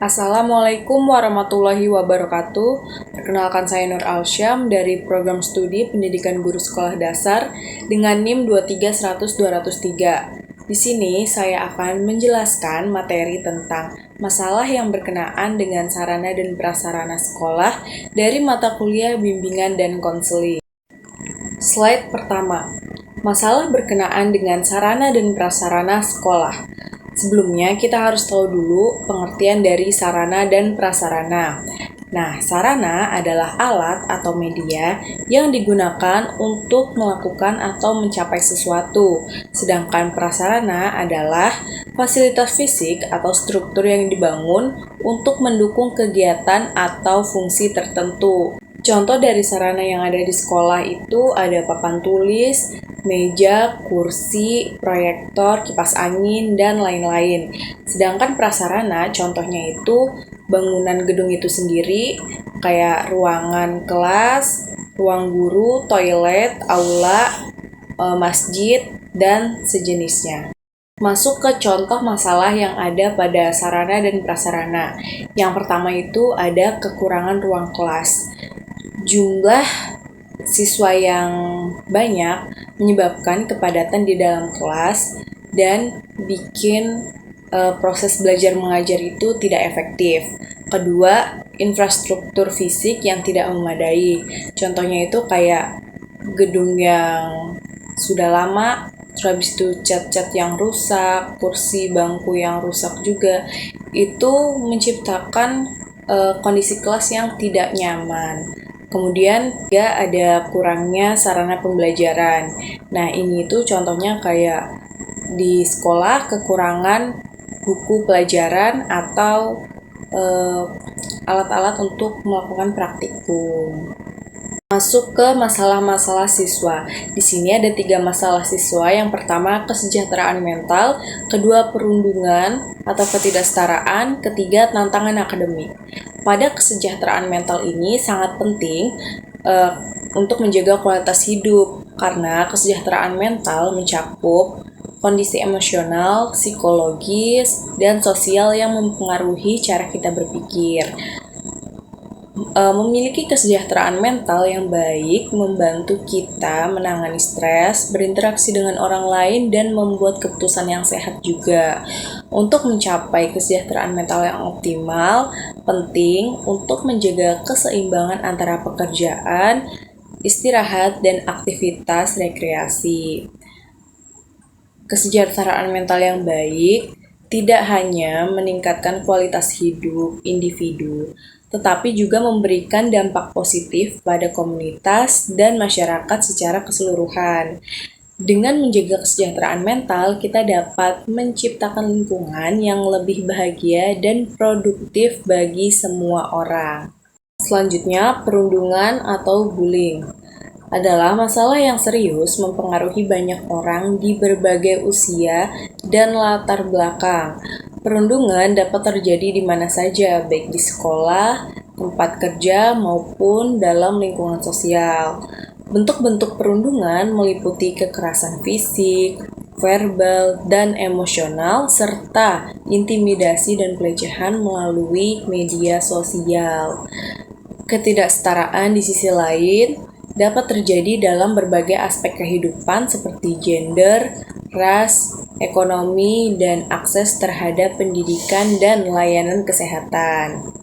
Assalamualaikum warahmatullahi wabarakatuh. Perkenalkan saya Nur Alsyam dari Program Studi Pendidikan Guru Sekolah Dasar dengan NIM 23100-203. Di sini saya akan menjelaskan materi tentang masalah yang berkenaan dengan sarana dan prasarana sekolah dari mata kuliah bimbingan dan konseling. Slide pertama. Masalah berkenaan dengan sarana dan prasarana sekolah. Sebelumnya, kita harus tahu dulu pengertian dari sarana dan prasarana. Nah, sarana adalah alat atau media yang digunakan untuk melakukan atau mencapai sesuatu. Sedangkan prasarana adalah fasilitas fisik atau struktur yang dibangun untuk mendukung kegiatan atau fungsi tertentu. Contoh dari sarana yang ada di sekolah itu ada papan tulis, meja, kursi, proyektor, kipas angin, dan lain-lain. Sedangkan prasarana contohnya itu bangunan gedung itu sendiri, kayak ruangan kelas, ruang guru, toilet, aula, masjid, dan sejenisnya. Masuk ke contoh masalah yang ada pada sarana dan prasarana. Yang pertama itu ada kekurangan ruang kelas. Jumlah siswa yang banyak menyebabkan kepadatan di dalam kelas dan bikin proses belajar mengajar itu tidak efektif. Kedua, infrastruktur fisik yang tidak memadai. Contohnya itu kayak gedung yang sudah lama, terus habis itu cat-cat yang rusak, kursi bangku yang rusak juga. Itu menciptakan kondisi kelas yang tidak nyaman. Kemudian juga ada kurangnya sarana pembelajaran. Nah, ini tuh contohnya kayak di sekolah kekurangan buku pelajaran atau alat-alat untuk melakukan praktikum. Masuk ke masalah-masalah siswa. Di sini ada 3 masalah siswa. Yang pertama, kesejahteraan mental. Kedua, perundungan atau ketidaksetaraan. Ketiga, tantangan akademik. Pada kesejahteraan mental ini sangat penting untuk menjaga kualitas hidup, karena kesejahteraan mental mencakup kondisi emosional, psikologis, dan sosial yang mempengaruhi cara kita berpikir. Memiliki kesejahteraan mental yang baik membantu kita menangani stres, berinteraksi dengan orang lain, dan membuat keputusan yang sehat juga. Untuk mencapai kesejahteraan mental yang optimal, penting untuk menjaga keseimbangan antara pekerjaan, istirahat, dan aktivitas rekreasi. Kesejahteraan mental yang baik tidak hanya meningkatkan kualitas hidup individu, tetapi juga memberikan dampak positif pada komunitas dan masyarakat secara keseluruhan. Dengan menjaga kesejahteraan mental, kita dapat menciptakan lingkungan yang lebih bahagia dan produktif bagi semua orang. Selanjutnya, perundungan atau bullying adalah masalah yang serius mempengaruhi banyak orang di berbagai usia dan latar belakang. Perundungan dapat terjadi di mana saja, baik di sekolah, tempat kerja, maupun dalam lingkungan sosial. Bentuk-bentuk perundungan meliputi kekerasan fisik, verbal, dan emosional, serta intimidasi dan pelecehan melalui media sosial. Ketidaksetaraan di sisi lain dapat terjadi dalam berbagai aspek kehidupan seperti gender, ras, ekonomi, dan akses terhadap pendidikan dan layanan kesehatan.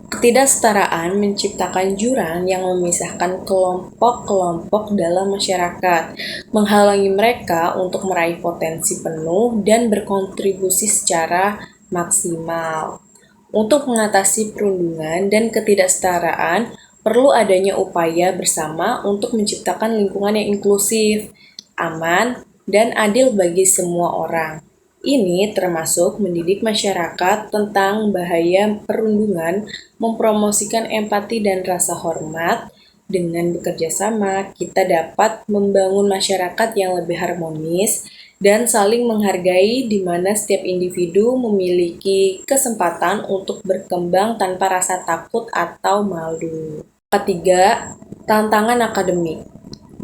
Ketidaksetaraan menciptakan jurang yang memisahkan kelompok-kelompok dalam masyarakat, menghalangi mereka untuk meraih potensi penuh dan berkontribusi secara maksimal. Untuk mengatasi perundungan dan ketidaksetaraan, perlu adanya upaya bersama untuk menciptakan lingkungan yang inklusif, aman, dan adil bagi semua orang. Ini termasuk mendidik masyarakat tentang bahaya perundungan, mempromosikan empati dan rasa hormat. Dengan bekerja sama, kita dapat membangun masyarakat yang lebih harmonis dan saling menghargai, di mana setiap individu memiliki kesempatan untuk berkembang tanpa rasa takut atau malu. Ketiga, tantangan akademik.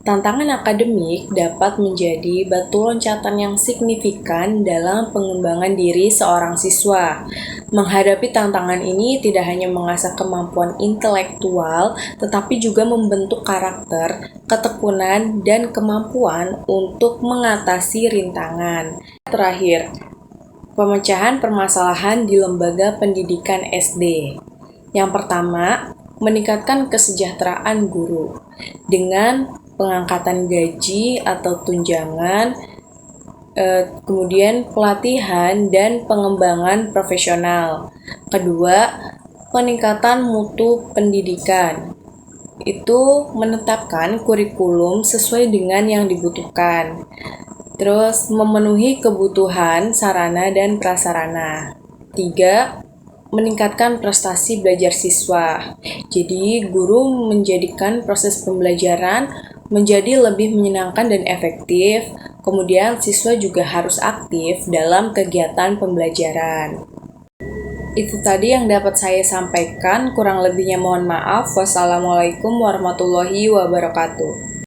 Tantangan akademik dapat menjadi batu loncatan yang signifikan dalam pengembangan diri seorang siswa. Menghadapi tantangan ini tidak hanya mengasah kemampuan intelektual, tetapi juga membentuk karakter, ketekunan, dan kemampuan untuk mengatasi rintangan. Terakhir, pemecahan permasalahan di lembaga pendidikan SD. Yang pertama, meningkatkan kesejahteraan guru dengan pengangkatan gaji atau tunjangan, kemudian pelatihan dan pengembangan profesional. Kedua, peningkatan mutu pendidikan. Itu menetapkan kurikulum sesuai dengan yang dibutuhkan. Terus memenuhi kebutuhan sarana dan prasarana. Tiga, meningkatkan prestasi belajar siswa. Jadi, guru menjadikan proses pembelajaran menjadi lebih menyenangkan dan efektif. Kemudian, siswa juga harus aktif dalam kegiatan pembelajaran. Itu tadi yang dapat saya sampaikan. Kurang lebihnya mohon maaf. Wassalamualaikum warahmatullahi wabarakatuh.